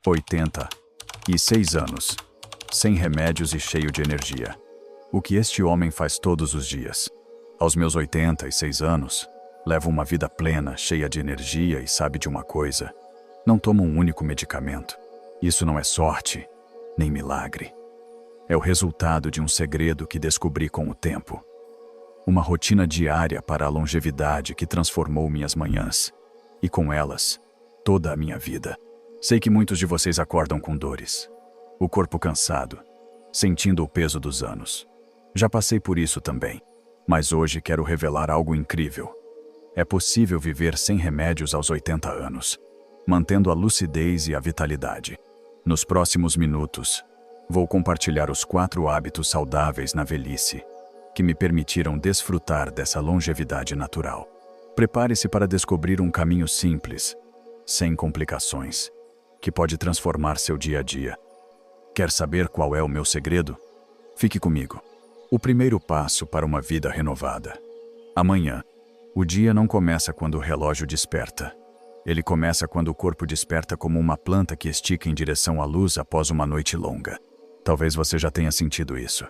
86 anos, sem remédios e cheio de energia. O que este homem faz todos os dias? Aos meus 86 anos, levo uma vida plena, cheia de energia e sabe de uma coisa: não tomo um único medicamento. Isso não é sorte, nem milagre. É o resultado de um segredo que descobri com o tempo. Uma rotina diária para a longevidade que transformou minhas manhãs, e com elas, toda a minha vida. Sei que muitos de vocês acordam com dores, o corpo cansado, sentindo o peso dos anos. Já passei por isso também, mas hoje quero revelar algo incrível. É possível viver sem remédios aos 80 anos, mantendo a lucidez e a vitalidade. Nos próximos minutos, vou compartilhar os 4 hábitos saudáveis na velhice que me permitiram desfrutar dessa longevidade natural. Prepare-se para descobrir um caminho simples, sem complicações, que pode transformar seu dia a dia. Quer saber qual é o meu segredo? Fique comigo. O primeiro passo para uma vida renovada. Amanhã, o dia não começa quando o relógio desperta. Ele começa quando o corpo desperta como uma planta que estica em direção à luz após uma noite longa. Talvez você já tenha sentido isso.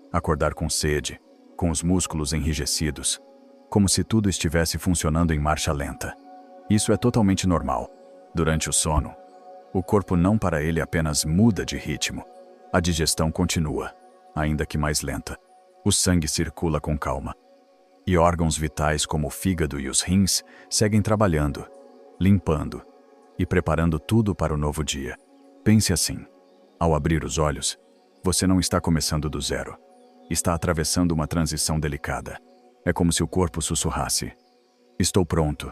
Acordar com sede, com os músculos enrijecidos, como se tudo estivesse funcionando em marcha lenta. Isso é totalmente normal. Durante o sono, o corpo não para ele apenas muda de ritmo. A digestão continua, ainda que mais lenta. O sangue circula com calma. E órgãos vitais como o fígado e os rins seguem trabalhando, limpando e preparando tudo para o novo dia. Pense assim: ao abrir os olhos, você não está começando do zero. Está atravessando uma transição delicada. É como se o corpo sussurrasse: estou pronto,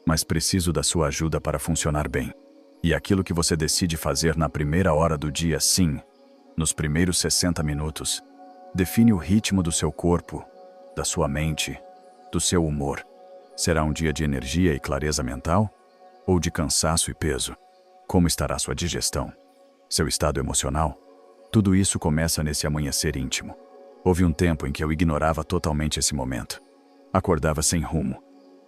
mas preciso da sua ajuda para funcionar bem. E aquilo que você decide fazer na primeira hora do dia, sim, nos primeiros 60 minutos, define o ritmo do seu corpo, da sua mente, do seu humor. Será um dia de energia e clareza mental? Ou de cansaço e peso? Como estará sua digestão? Seu estado emocional? Tudo isso começa nesse amanhecer íntimo. Houve um tempo em que eu ignorava totalmente esse momento. Acordava sem rumo,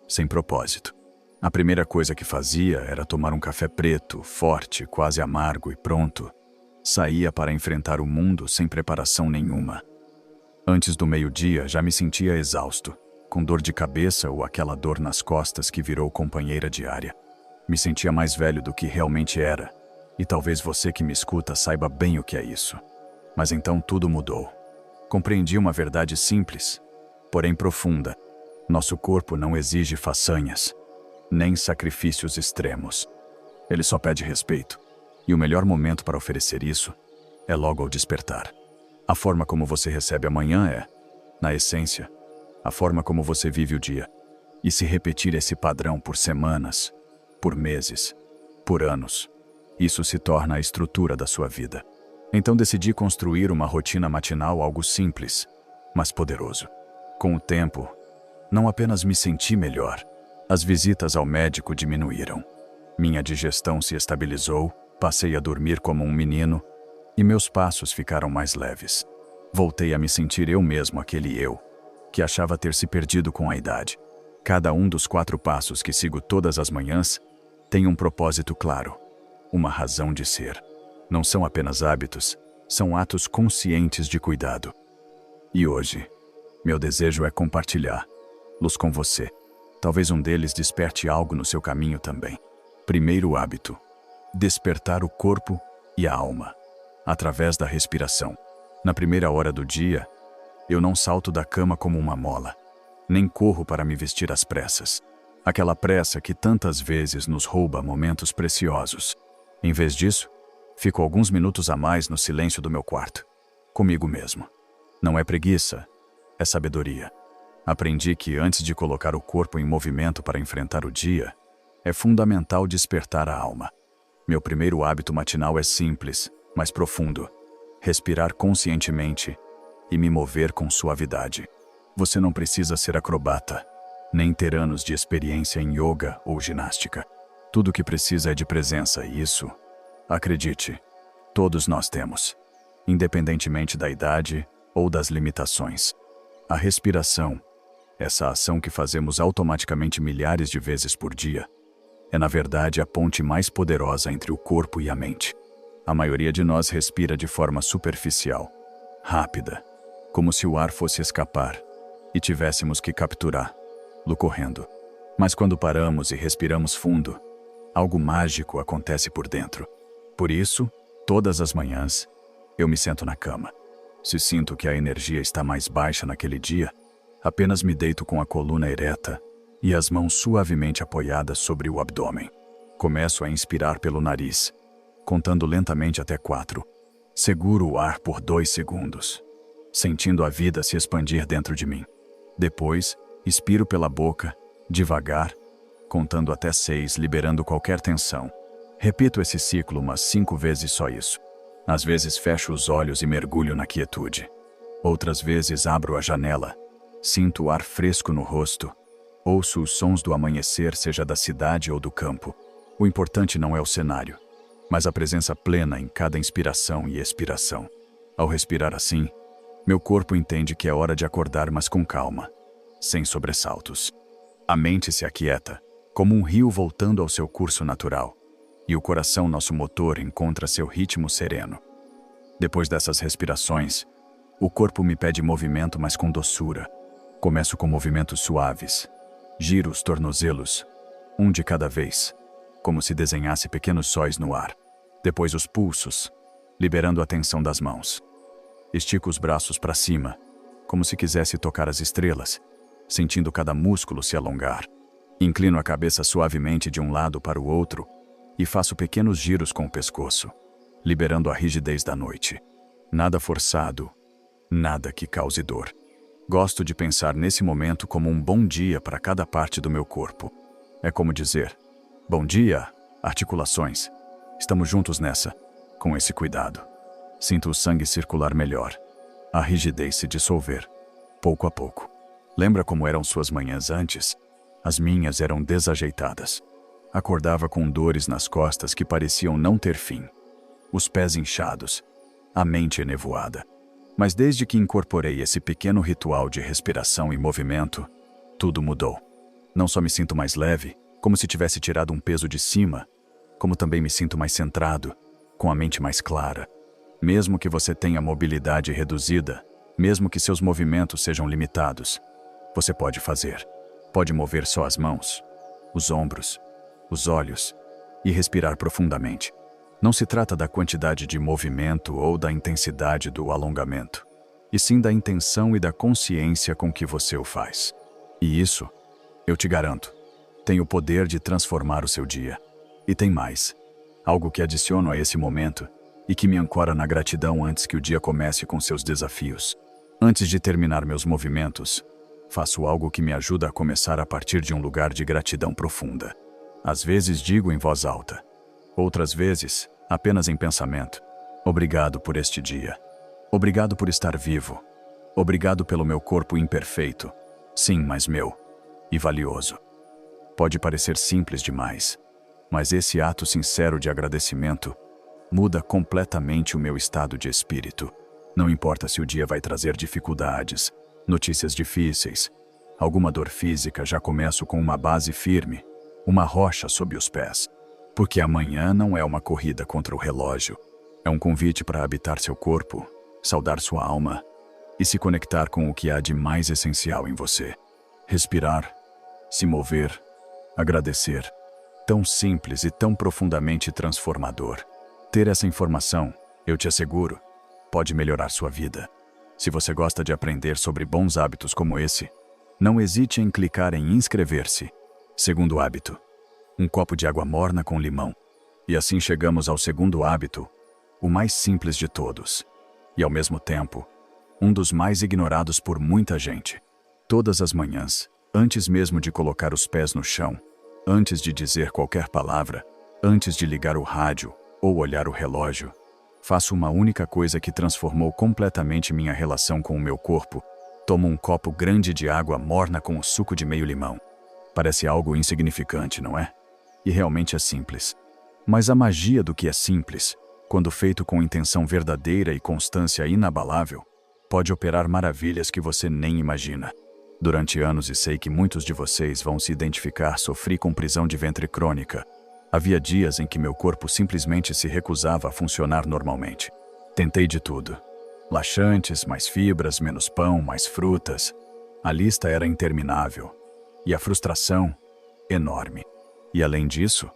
sem propósito. A primeira coisa que fazia era tomar um café preto, forte, quase amargo e pronto. Saía para enfrentar o mundo sem preparação nenhuma. Antes do meio-dia já me sentia exausto, com dor de cabeça ou aquela dor nas costas que virou companheira diária. Me sentia mais velho do que realmente era, e talvez você que me escuta saiba bem o que é isso. Mas então tudo mudou. Compreendi uma verdade simples, porém profunda. Nosso corpo não exige façanhas, nem sacrifícios extremos. Ele só pede respeito. E o melhor momento para oferecer isso é logo ao despertar. A forma como você recebe a manhã é, na essência, a forma como você vive o dia. E se repetir esse padrão por semanas, por meses, por anos, isso se torna a estrutura da sua vida. Então decidi construir uma rotina matinal, algo simples, mas poderoso. Com o tempo, não apenas me senti melhor, as visitas ao médico diminuíram. Minha digestão se estabilizou, passei a dormir como um menino e meus passos ficaram mais leves. Voltei a me sentir eu mesmo, aquele eu, que achava ter se perdido com a idade. Cada um dos 4 passos que sigo todas as manhãs tem um propósito claro, uma razão de ser. Não são apenas hábitos, são atos conscientes de cuidado. E hoje, meu desejo é compartilhá-los com você. Talvez um deles desperte algo no seu caminho também. Primeiro hábito: despertar o corpo e a alma, através da respiração. Na primeira hora do dia, eu não salto da cama como uma mola, nem corro para me vestir às pressas. Aquela pressa que tantas vezes nos rouba momentos preciosos. Em vez disso, fico alguns minutos a mais no silêncio do meu quarto, comigo mesmo. Não é preguiça, é sabedoria. Aprendi que antes de colocar o corpo em movimento para enfrentar o dia, é fundamental despertar a alma. Meu primeiro hábito matinal é simples, mas profundo: respirar conscientemente e me mover com suavidade. Você não precisa ser acrobata, nem ter anos de experiência em yoga ou ginástica. Tudo o que precisa é de presença e isso, acredite, todos nós temos, independentemente da idade ou das limitações. A respiração, essa ação que fazemos automaticamente milhares de vezes por dia, É, na verdade, a ponte mais poderosa entre o corpo e a mente. A maioria de nós respira de forma superficial, rápida, como se o ar fosse escapar e tivéssemos que capturá-lo correndo. Mas quando paramos e respiramos fundo, algo mágico acontece por dentro. Por isso, todas as manhãs, eu me sento na cama. Se sinto que a energia está mais baixa naquele dia, apenas me deito com a coluna ereta e as mãos suavemente apoiadas sobre o abdômen. Começo a inspirar pelo nariz, contando lentamente até 4. Seguro o ar por 2 segundos, sentindo a vida se expandir dentro de mim. Depois, expiro pela boca, devagar, contando até 6, liberando qualquer tensão. Repito esse ciclo umas 5 vezes, só isso. Às vezes fecho os olhos e mergulho na quietude. Outras vezes abro a janela, sinto o ar fresco no rosto, ouço os sons do amanhecer, seja da cidade ou do campo. O importante não é o cenário, mas a presença plena em cada inspiração e expiração. Ao respirar assim, meu corpo entende que é hora de acordar, mas com calma, sem sobressaltos. A mente se aquieta, como um rio voltando ao seu curso natural, e o coração, nosso motor, encontra seu ritmo sereno. Depois dessas respirações, o corpo me pede movimento, mas com doçura. Começo com movimentos suaves. Giro os tornozelos, um de cada vez, como se desenhasse pequenos sóis no ar. Depois os pulsos, liberando a tensão das mãos. Estico os braços para cima, como se quisesse tocar as estrelas, sentindo cada músculo se alongar. Inclino a cabeça suavemente de um lado para o outro e faço pequenos giros com o pescoço, liberando a rigidez da noite. Nada forçado, nada que cause dor. Gosto de pensar nesse momento como um bom dia para cada parte do meu corpo. É como dizer: bom dia, articulações. Estamos juntos nessa, com esse cuidado. Sinto o sangue circular melhor, a rigidez se dissolver, pouco a pouco. Lembra como eram suas manhãs antes? As minhas eram desajeitadas. Acordava com dores nas costas que pareciam não ter fim. Os pés inchados, a mente enevoada. Mas desde que incorporei esse pequeno ritual de respiração e movimento, tudo mudou. Não só me sinto mais leve, como se tivesse tirado um peso de cima, como também me sinto mais centrado, com a mente mais clara. Mesmo que você tenha mobilidade reduzida, mesmo que seus movimentos sejam limitados, você pode fazer. Pode mover só as mãos, os ombros, os olhos e respirar profundamente. Não se trata da quantidade de movimento ou da intensidade do alongamento, e sim da intenção e da consciência com que você o faz. E isso, eu te garanto, tem o poder de transformar o seu dia. E tem mais, algo que adiciono a esse momento e que me ancora na gratidão antes que o dia comece com seus desafios. Antes de terminar meus movimentos, faço algo que me ajuda a começar a partir de um lugar de gratidão profunda. Às vezes digo em voz alta, outras vezes apenas em pensamento: obrigado por este dia. Obrigado por estar vivo. Obrigado pelo meu corpo imperfeito, sim, mas meu, e valioso. Pode parecer simples demais, mas esse ato sincero de agradecimento muda completamente o meu estado de espírito. Não importa se o dia vai trazer dificuldades, notícias difíceis, alguma dor física, já começo com uma base firme, uma rocha sob os pés. Porque amanhã não é uma corrida contra o relógio. É um convite para habitar seu corpo, saudar sua alma e se conectar com o que há de mais essencial em você. Respirar, se mover, agradecer. Tão simples e tão profundamente transformador. Ter essa informação, eu te asseguro, pode melhorar sua vida. Se você gosta de aprender sobre bons hábitos como esse, não hesite em clicar em inscrever-se. Segundo hábito: um copo de água morna com limão. E assim chegamos ao segundo hábito, o mais simples de todos. E ao mesmo tempo, um dos mais ignorados por muita gente. Todas as manhãs, antes mesmo de colocar os pés no chão, antes de dizer qualquer palavra, antes de ligar o rádio ou olhar o relógio, faço uma única coisa que transformou completamente minha relação com o meu corpo: tomo um copo grande de água morna com o suco de meio limão. Parece algo insignificante, não é? E realmente é simples. Mas a magia do que é simples, quando feito com intenção verdadeira e constância inabalável, pode operar maravilhas que você nem imagina. Durante anos, e sei que muitos de vocês vão se identificar, sofri com prisão de ventre crônica. Havia dias em que meu corpo simplesmente se recusava a funcionar normalmente. Tentei de tudo. Laxantes, mais fibras, menos pão, mais frutas. A lista era interminável. E a frustração, enorme. E além disso,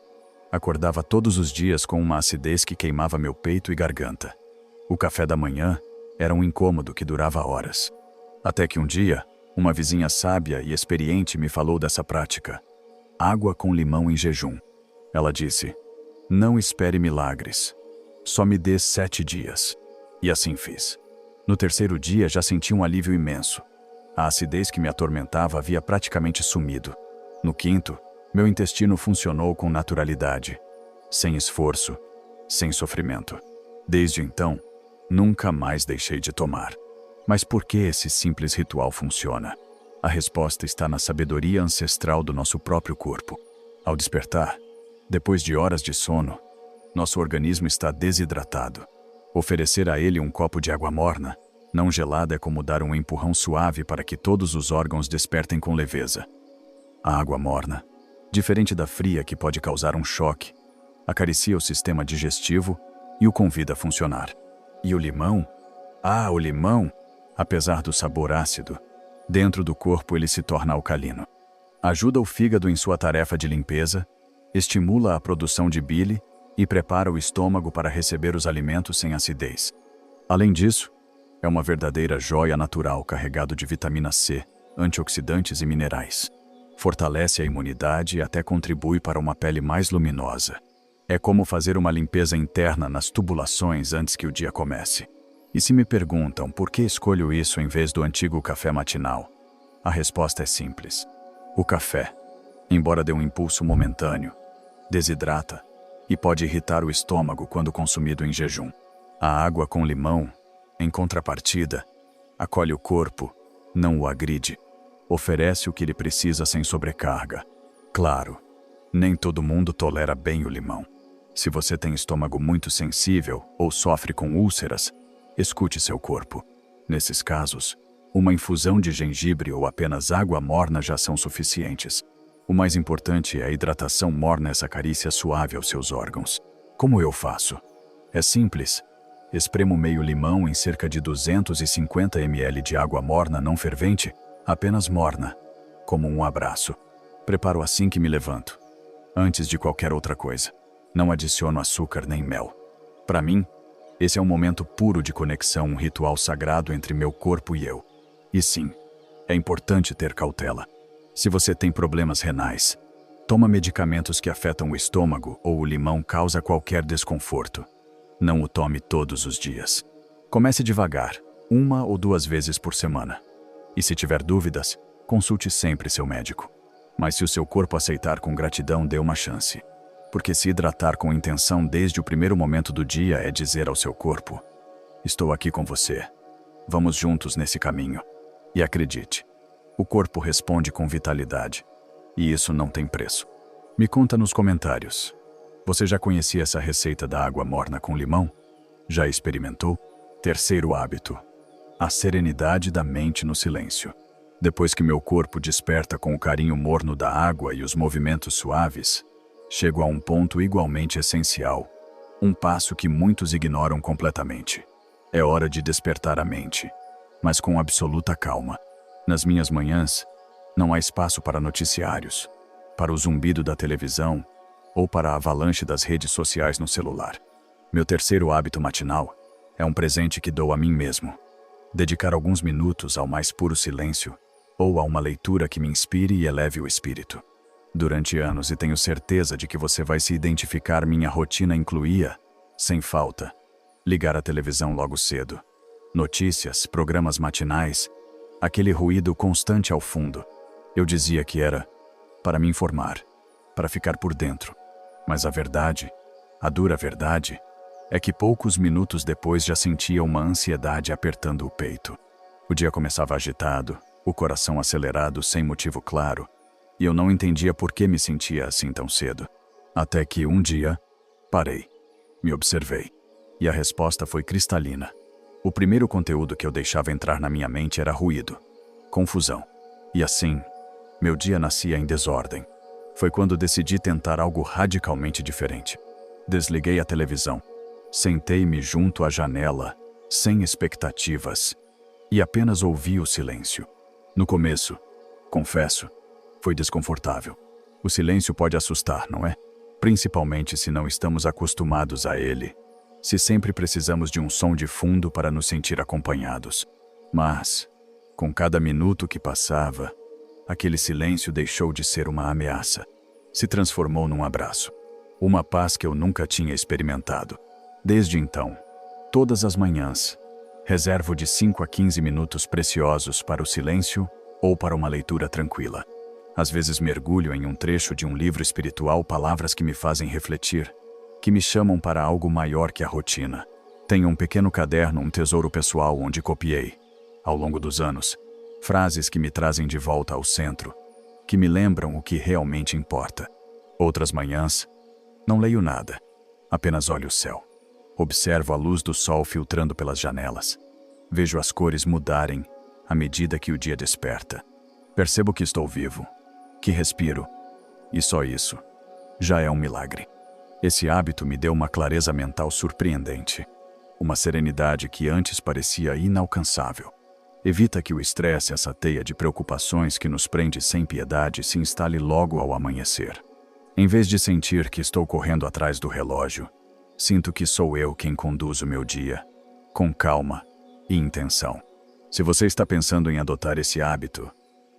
acordava todos os dias com uma acidez que queimava meu peito e garganta. O café da manhã era um incômodo que durava horas. Até que um dia, uma vizinha sábia e experiente me falou dessa prática. Água com limão em jejum. Ela disse, não espere milagres. Só me dê 7 dias. E assim fiz. No terceiro dia já senti um alívio imenso. A acidez que me atormentava havia praticamente sumido. No quinto, meu intestino funcionou com naturalidade. Sem esforço, sem sofrimento. Desde então, nunca mais deixei de tomar. Mas por que esse simples ritual funciona? A resposta está na sabedoria ancestral do nosso próprio corpo. Ao despertar, depois de horas de sono, nosso organismo está desidratado. Oferecer a ele um copo de água morna, não gelada, é como dar um empurrão suave para que todos os órgãos despertem com leveza. A água morna, diferente da fria que pode causar um choque, acaricia o sistema digestivo e o convida a funcionar. E o limão? O limão, apesar do sabor ácido, dentro do corpo ele se torna alcalino. Ajuda o fígado em sua tarefa de limpeza, estimula a produção de bile e prepara o estômago para receber os alimentos sem acidez. Além disso, é uma verdadeira joia natural carregado de vitamina C, antioxidantes e minerais. Fortalece a imunidade e até contribui para uma pele mais luminosa. É como fazer uma limpeza interna nas tubulações antes que o dia comece. E se me perguntam por que escolho isso em vez do antigo café matinal, a resposta é simples. O café, embora dê um impulso momentâneo, desidrata e pode irritar o estômago quando consumido em jejum. A água com limão, em contrapartida, acolhe o corpo, não o agride. Oferece o que ele precisa sem sobrecarga. Claro, nem todo mundo tolera bem o limão. Se você tem estômago muito sensível ou sofre com úlceras, escute seu corpo. Nesses casos, uma infusão de gengibre ou apenas água morna já são suficientes. O mais importante é a hidratação morna, essa carícia suave aos seus órgãos. Como eu faço? É simples. Espremo meio limão em cerca de 250 ml de água morna não fervente, apenas morna, como um abraço. Preparo assim que me levanto, antes de qualquer outra coisa. Não adiciono açúcar nem mel. Para mim, esse é um momento puro de conexão, um ritual sagrado entre meu corpo e eu. E sim, é importante ter cautela. Se você tem problemas renais, toma medicamentos que afetam o estômago ou o limão causa qualquer desconforto. Não o tome todos os dias. Comece devagar, 1 ou 2 vezes por semana. E se tiver dúvidas, consulte sempre seu médico. Mas se o seu corpo aceitar com gratidão, dê uma chance. Porque se hidratar com intenção desde o primeiro momento do dia é dizer ao seu corpo: estou aqui com você. Vamos juntos nesse caminho. E acredite, o corpo responde com vitalidade. E isso não tem preço. Me conta nos comentários. Você já conhecia essa receita da água morna com limão? Já experimentou? Terceiro hábito: a serenidade da mente no silêncio. Depois que meu corpo desperta com o carinho morno da água e os movimentos suaves, chego a um ponto igualmente essencial, um passo que muitos ignoram completamente. É hora de despertar a mente, mas com absoluta calma. Nas minhas manhãs, não há espaço para noticiários, para o zumbido da televisão ou para a avalanche das redes sociais no celular. Meu terceiro hábito matinal é um presente que dou a mim mesmo. Dedicar alguns minutos ao mais puro silêncio ou a uma leitura que me inspire e eleve o espírito. Durante anos, e tenho certeza de que você vai se identificar, minha rotina incluía, sem falta, ligar a televisão logo cedo. Notícias, programas matinais, aquele ruído constante ao fundo. Eu dizia que era para me informar, para ficar por dentro. Mas a verdade, a dura verdade, é que poucos minutos depois já sentia uma ansiedade apertando o peito. O dia começava agitado, o coração acelerado sem motivo claro, e eu não entendia por que me sentia assim tão cedo. Até que um dia, parei, me observei, e a resposta foi cristalina. O primeiro conteúdo que eu deixava entrar na minha mente era ruído, confusão, E assim, meu dia nascia em desordem. Foi quando decidi tentar algo radicalmente diferente. Desliguei a televisão. Sentei-me junto à janela, sem expectativas, e apenas ouvi o silêncio. No começo, confesso, foi desconfortável. O silêncio pode assustar, não é? Principalmente se não estamos acostumados a ele. Se sempre precisamos de um som de fundo para nos sentir acompanhados. Mas, com cada minuto que passava, aquele silêncio deixou de ser uma ameaça. Se transformou num abraço. Uma paz que eu nunca tinha experimentado. Desde então, todas as manhãs, reservo de 5 a 15 minutos preciosos para o silêncio ou para uma leitura tranquila. Às vezes mergulho em um trecho de um livro espiritual, palavras que me fazem refletir, que me chamam para algo maior que a rotina. Tenho um pequeno caderno, um tesouro pessoal onde copiei, ao longo dos anos, frases que me trazem de volta ao centro, que me lembram o que realmente importa. Outras manhãs, não leio nada, apenas olho o céu. Observo a luz do sol filtrando pelas janelas. Vejo as cores mudarem à medida que o dia desperta. Percebo que estou vivo, que respiro, e só isso já é um milagre. Esse hábito me deu uma clareza mental surpreendente, uma serenidade que antes parecia inalcançável. Evita que o estresse, essa teia de preocupações que nos prende sem piedade, se instale logo ao amanhecer. Em vez de sentir que estou correndo atrás do relógio, sinto que sou eu quem conduz o meu dia, com calma e intenção. Se você está pensando em adotar esse hábito,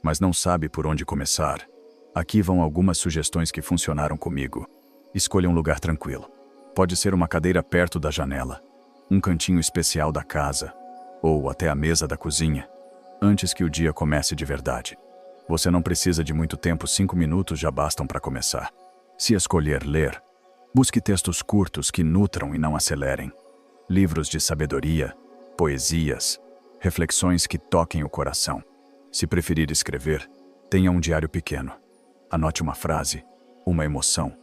mas não sabe por onde começar, aqui vão algumas sugestões que funcionaram comigo. Escolha um lugar tranquilo. Pode ser uma cadeira perto da janela, um cantinho especial da casa, ou até a mesa da cozinha, antes que o dia comece de verdade. Você não precisa de muito tempo, 5 minutos já bastam para começar. Se escolher ler, busque textos curtos que nutram e não acelerem. Livros de sabedoria, poesias, reflexões que toquem o coração. Se preferir escrever, tenha um diário pequeno. Anote uma frase, uma emoção,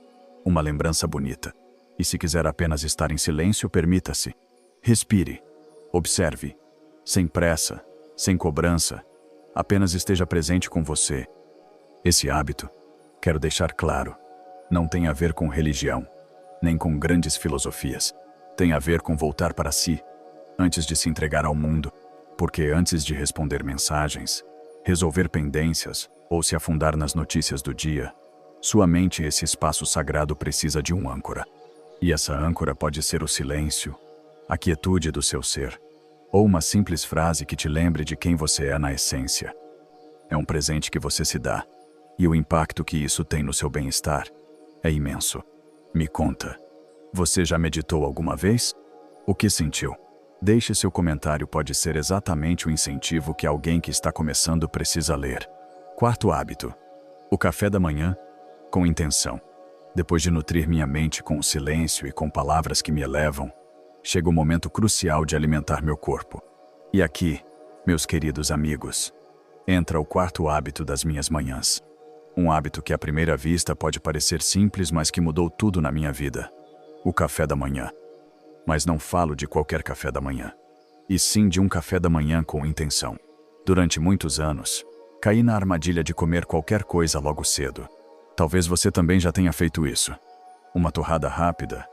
uma lembrança bonita. E se quiser apenas estar em silêncio, permita-se. Respire, observe, sem pressa, sem cobrança, apenas esteja presente com você. Esse hábito, quero deixar claro, não tem a ver com religião, nem com grandes filosofias. Tem a ver com voltar para si, antes de se entregar ao mundo, porque antes de responder mensagens, resolver pendências ou se afundar nas notícias do dia, sua mente, esse espaço sagrado, precisa de um âncora. E essa âncora pode ser o silêncio, a quietude do seu ser, ou uma simples frase que te lembre de quem você é na essência. É um presente que você se dá, e o impacto que isso tem no seu bem-estar é imenso. Me conta, você já meditou alguma vez? O que sentiu? Deixe seu comentário, pode ser exatamente o incentivo que alguém que está começando precisa ler. Quarto hábito: o café da manhã com intenção. Depois de nutrir minha mente com o silêncio e com palavras que me elevam, chega o momento crucial de alimentar meu corpo. E aqui, meus queridos amigos, entra o quarto hábito das minhas manhãs. Um hábito que à primeira vista pode parecer simples, mas que mudou tudo na minha vida. O café da manhã. Mas não falo de qualquer café da manhã, e sim de um café da manhã com intenção. Durante muitos anos, caí na armadilha de comer qualquer coisa logo cedo. Talvez você também já tenha feito isso. Uma torrada rápida,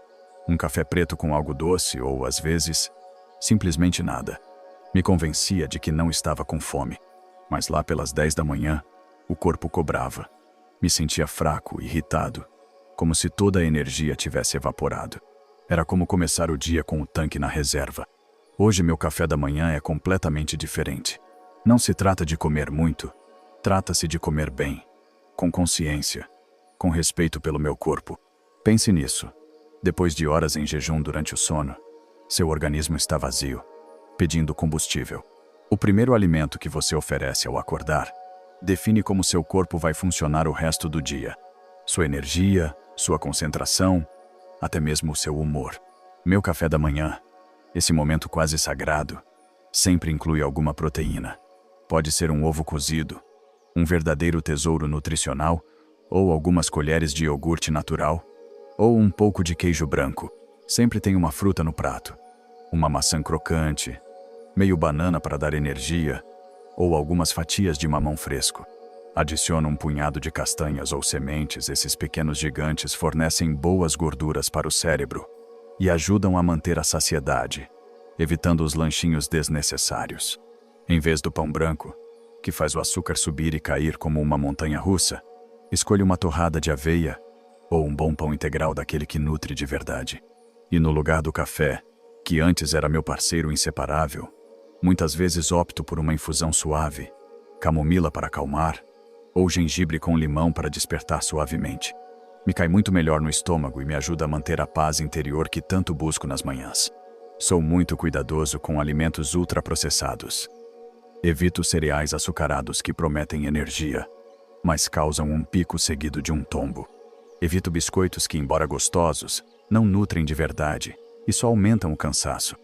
um café preto com algo doce ou, às vezes, simplesmente nada. Me convencia de que não estava com fome. Mas lá pelas 10 da manhã, o corpo cobrava. Me sentia fraco, irritado, como se toda a energia tivesse evaporado. Era como começar o dia com o tanque na reserva. Hoje meu café da manhã é completamente diferente. Não se trata de comer muito, trata-se de comer bem, com consciência, com respeito pelo meu corpo. Pense nisso. Depois de horas em jejum durante o sono, seu organismo está vazio, pedindo combustível. O primeiro alimento que você oferece ao acordar define como seu corpo vai funcionar o resto do dia. Sua energia, sua concentração, até mesmo o seu humor. Meu café da manhã, esse momento quase sagrado, sempre inclui alguma proteína. Pode ser um ovo cozido, um verdadeiro tesouro nutricional, ou algumas colheres de iogurte natural, ou um pouco de queijo branco. Sempre tem uma fruta no prato, uma maçã crocante, meio banana para dar energia, ou algumas fatias de mamão fresco. Adiciono um punhado de castanhas ou sementes. Esses pequenos gigantes fornecem boas gorduras para o cérebro e ajudam a manter a saciedade, evitando os lanchinhos desnecessários. Em vez do pão branco, que faz o açúcar subir e cair como uma montanha russa, escolho uma torrada de aveia ou um bom pão integral daquele que nutre de verdade. E no lugar do café, que antes era meu parceiro inseparável, muitas vezes opto por uma infusão suave, camomila para acalmar, ou gengibre com limão para despertar suavemente. Me cai muito melhor no estômago e me ajuda a manter a paz interior que tanto busco nas manhãs. Sou muito cuidadoso com alimentos ultraprocessados. Evito cereais açucarados que prometem energia, mas causam um pico seguido de um tombo. Evito biscoitos que, embora gostosos, não nutrem de verdade e só aumentam o cansaço.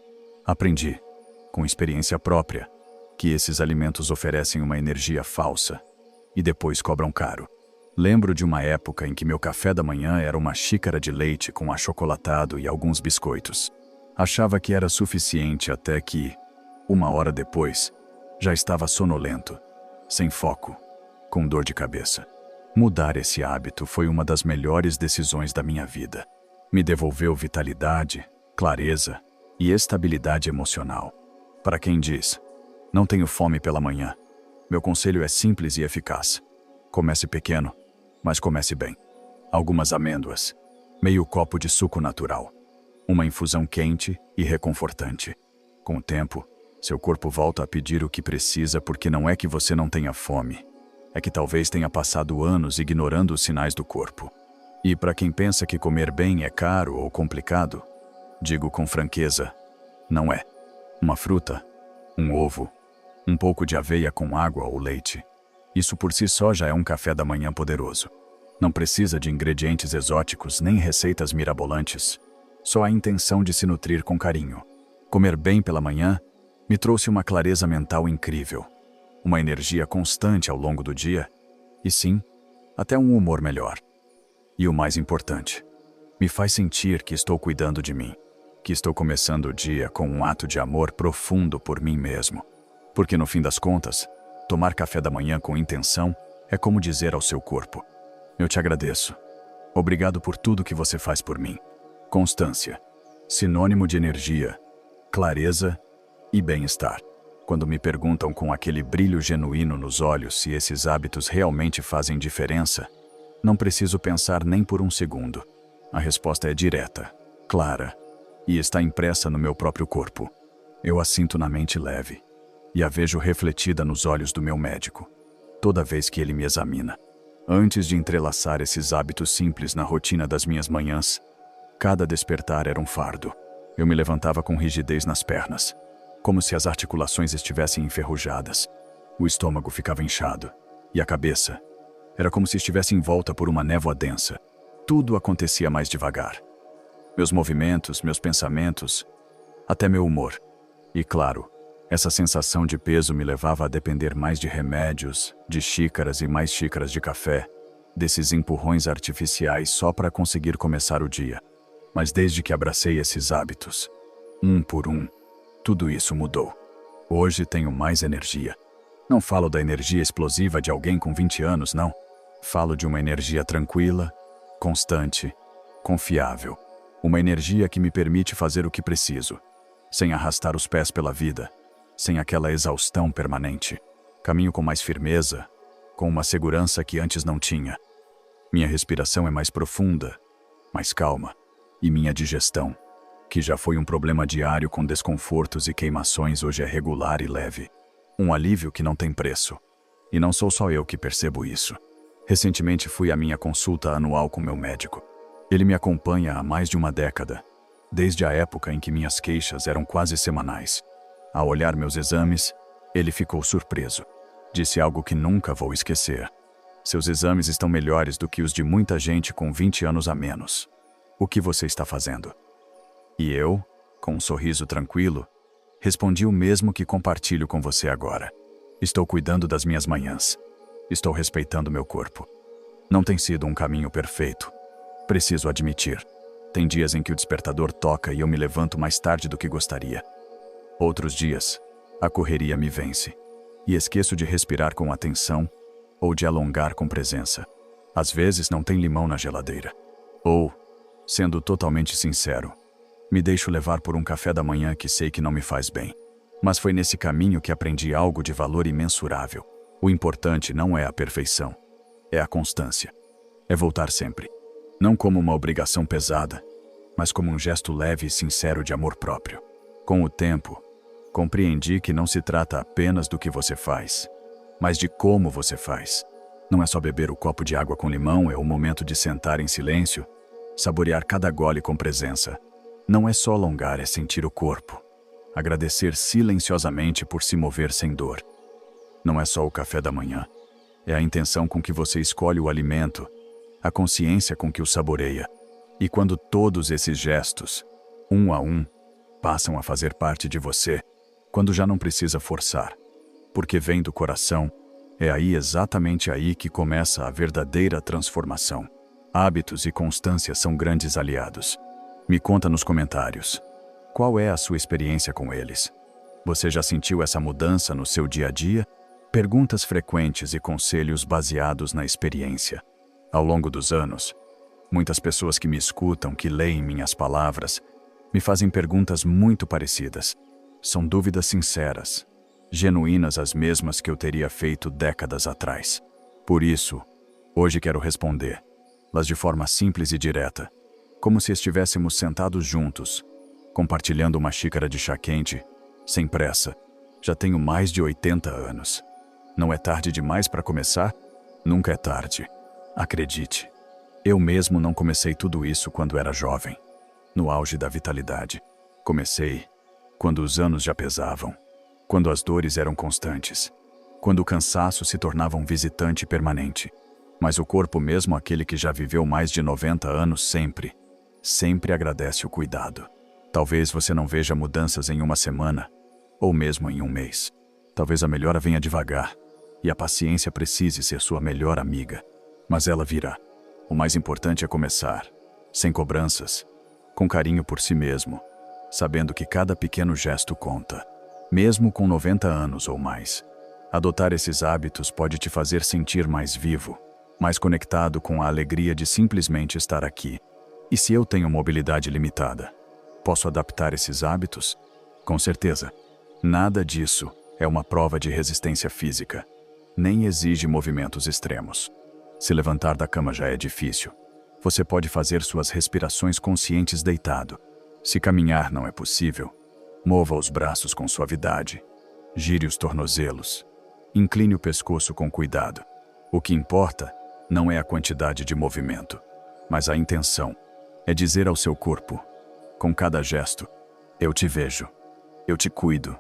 Aprendi, com experiência própria, que esses alimentos oferecem uma energia falsa e depois cobram caro. Lembro de uma época em que meu café da manhã era uma xícara de leite com achocolatado e alguns biscoitos. Achava que era suficiente até que, uma hora depois, já estava sonolento, sem foco, com dor de cabeça. Mudar esse hábito foi uma das melhores decisões da minha vida. Me devolveu vitalidade, clareza e estabilidade emocional. Para quem diz, não tenho fome pela manhã, meu conselho é simples e eficaz. Comece pequeno, mas comece bem. Algumas amêndoas, meio copo de suco natural, uma infusão quente e reconfortante. Com o tempo, seu corpo volta a pedir o que precisa, porque não é que você não tenha fome, é que talvez tenha passado anos ignorando os sinais do corpo. E para quem pensa que comer bem é caro ou complicado, digo com franqueza, não é. Uma fruta, um ovo, um pouco de aveia com água ou leite. Isso por si só já é um café da manhã poderoso. Não precisa de ingredientes exóticos nem receitas mirabolantes, só a intenção de se nutrir com carinho. Comer bem pela manhã me trouxe uma clareza mental incrível, uma energia constante ao longo do dia e sim, até um humor melhor. E o mais importante, me faz sentir que estou cuidando de mim, que estou começando o dia com um ato de amor profundo por mim mesmo. Porque no fim das contas, tomar café da manhã com intenção é como dizer ao seu corpo: eu te agradeço. Obrigado por tudo que você faz por mim. Constância, sinônimo de energia, clareza e bem-estar. Quando me perguntam com aquele brilho genuíno nos olhos se esses hábitos realmente fazem diferença, não preciso pensar nem por um segundo. A resposta é direta, clara e está impressa no meu próprio corpo. Eu a sinto na mente leve e a vejo refletida nos olhos do meu médico, toda vez que ele me examina. Antes de entrelaçar esses hábitos simples na rotina das minhas manhãs, cada despertar era um fardo. Eu me levantava com rigidez nas pernas, como se as articulações estivessem enferrujadas. O estômago ficava inchado, e a cabeça era como se estivesse envolta por uma névoa densa. Tudo acontecia mais devagar. Meus movimentos, meus pensamentos, até meu humor. E claro, essa sensação de peso me levava a depender mais de remédios, de xícaras e mais xícaras de café, desses empurrões artificiais só para conseguir começar o dia. Mas desde que abracei esses hábitos, um por um, tudo isso mudou. Hoje tenho mais energia. Não falo da energia explosiva de alguém com 20 anos, não. Falo de uma energia tranquila, constante, confiável. Uma energia que me permite fazer o que preciso, sem arrastar os pés pela vida, sem aquela exaustão permanente. Caminho com mais firmeza, com uma segurança que antes não tinha. Minha respiração é mais profunda, mais calma, e minha digestão, que já foi um problema diário com desconfortos e queimações, hoje é regular e leve. Um alívio que não tem preço. E não sou só eu que percebo isso. Recentemente fui à minha consulta anual com meu médico. Ele me acompanha há mais de uma década, desde a época em que minhas queixas eram quase semanais. Ao olhar meus exames, ele ficou surpreso. Disse algo que nunca vou esquecer. Seus exames estão melhores do que os de muita gente com 20 anos a menos. O que você está fazendo? E eu, com um sorriso tranquilo, respondi o mesmo que compartilho com você agora. Estou cuidando das minhas manhãs. Estou respeitando meu corpo. Não tem sido um caminho perfeito. Preciso admitir. Tem dias em que o despertador toca e eu me levanto mais tarde do que gostaria. Outros dias, a correria me vence. e esqueço de respirar com atenção ou de alongar com presença. Às vezes não tem limão na geladeira. Ou, sendo totalmente sincero, me deixo levar por um café da manhã que sei que não me faz bem. Mas foi nesse caminho que aprendi algo de valor imensurável. O importante não é a perfeição, é a constância. É voltar sempre. Não como uma obrigação pesada, mas como um gesto leve e sincero de amor próprio. Com o tempo, compreendi que não se trata apenas do que você faz, mas de como você faz. Não é só beber o copo de água com limão, é o momento de sentar em silêncio, saborear cada gole com presença. Não é só alongar, é sentir o corpo. Agradecer silenciosamente por se mover sem dor. Não é só o café da manhã, é a intenção com que você escolhe o alimento, a consciência com que o saboreia. E quando todos esses gestos, um a um, passam a fazer parte de você, quando já não precisa forçar, porque vem do coração, é aí, exatamente aí, que começa a verdadeira transformação. Hábitos e constância são grandes aliados. Me conta nos comentários. Qual é a sua experiência com eles? Você já sentiu essa mudança no seu dia a dia? Perguntas frequentes e conselhos baseados na experiência. Ao longo dos anos, muitas pessoas que me escutam, que leem minhas palavras, me fazem perguntas muito parecidas. São dúvidas sinceras, genuínas, as mesmas que eu teria feito décadas atrás. Por isso, hoje quero responder-las de forma simples e direta, como se estivéssemos sentados juntos, compartilhando uma xícara de chá quente, sem pressa. Já tenho mais de 80 anos. Não é tarde demais para começar? Nunca é tarde. Acredite. Eu mesmo não comecei tudo isso quando era jovem, no auge da vitalidade. Comecei quando os anos já pesavam, quando as dores eram constantes, quando o cansaço se tornava um visitante permanente. Mas o corpo, mesmo aquele que já viveu mais de 90 anos, sempre agradece o cuidado. Talvez você não veja mudanças em uma semana, ou mesmo em um mês. Talvez a melhora venha devagar, e a paciência precise ser sua melhor amiga. Mas ela virá. O mais importante é começar, sem cobranças, com carinho por si mesmo, sabendo que cada pequeno gesto conta, mesmo com 90 anos ou mais. Adotar esses hábitos pode te fazer sentir mais vivo, mais conectado com a alegria de simplesmente estar aqui. E se eu tenho mobilidade limitada, posso adaptar esses hábitos? Com certeza. Nada disso é uma prova de resistência física, nem exige movimentos extremos. Se levantar da cama já é difícil, você pode fazer suas respirações conscientes deitado. Se caminhar não é possível, mova os braços com suavidade, gire os tornozelos, incline o pescoço com cuidado. O que importa não é a quantidade de movimento, mas a intenção. É dizer ao seu corpo, com cada gesto, eu te vejo, eu te cuido,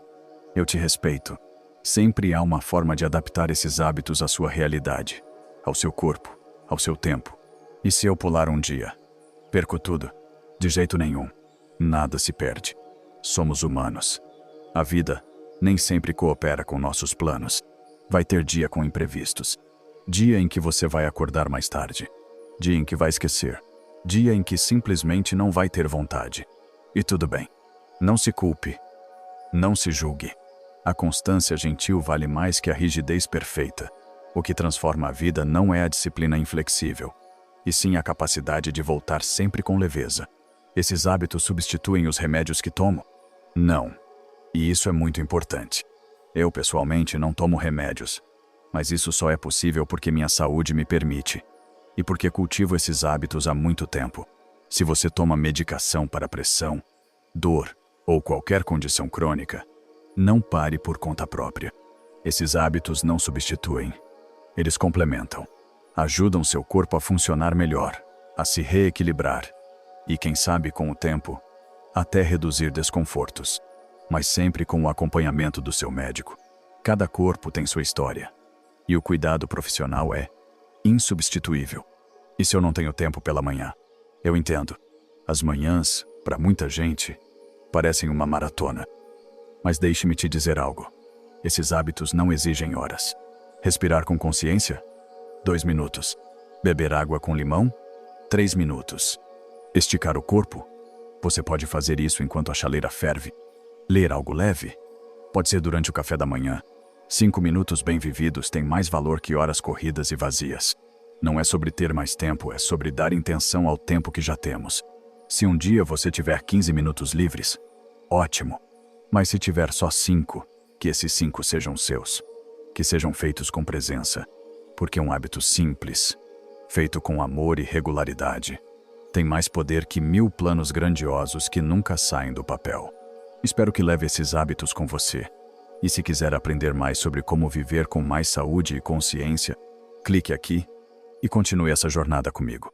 eu te respeito. Sempre há uma forma de adaptar esses hábitos à sua realidade, ao seu corpo, ao seu tempo. E se eu pular um dia, perco tudo? De jeito nenhum. Nada se perde. Somos humanos. A vida nem sempre coopera com nossos planos. Vai ter dia com imprevistos. Dia em que você vai acordar mais tarde. Dia em que vai esquecer. Dia em que simplesmente não vai ter vontade. E tudo bem. Não se culpe. Não se julgue. A constância gentil vale mais que a rigidez perfeita. O que transforma a vida não é a disciplina inflexível, e sim a capacidade de voltar sempre com leveza. Esses hábitos substituem os remédios que tomo? Não. E isso é muito importante. Eu, pessoalmente, não tomo remédios, mas isso só é possível porque minha saúde me permite, e porque cultivo esses hábitos há muito tempo. Se você toma medicação para pressão, dor ou qualquer condição crônica, não pare por conta própria. Esses hábitos não substituem. Eles complementam. Ajudam seu corpo a funcionar melhor, a se reequilibrar e, quem sabe, com o tempo, até reduzir desconfortos. Mas sempre com o acompanhamento do seu médico. Cada corpo tem sua história. E o cuidado profissional é insubstituível. E se eu não tenho tempo pela manhã? Eu entendo. As manhãs, para muita gente, parecem uma maratona. Mas deixe-me te dizer algo. Esses hábitos não exigem horas. Respirar com consciência? 2 minutos. Beber água com limão? 3 minutos. Esticar o corpo? Você pode fazer isso enquanto a chaleira ferve. Ler algo leve? Pode ser durante o café da manhã. 5 minutos bem vividos têm mais valor que horas corridas e vazias. Não é sobre ter mais tempo, é sobre dar intenção ao tempo que já temos. Se um dia você tiver 15 minutos livres, ótimo. Mas se tiver só 5, que esses 5 sejam seus. Que sejam feitos com presença. Porque um hábito simples, feito com amor e regularidade, tem mais poder que 1000 planos grandiosos que nunca saem do papel. Espero que leve esses hábitos com você. E se quiser aprender mais sobre como viver com mais saúde e consciência, clique aqui e continue essa jornada comigo.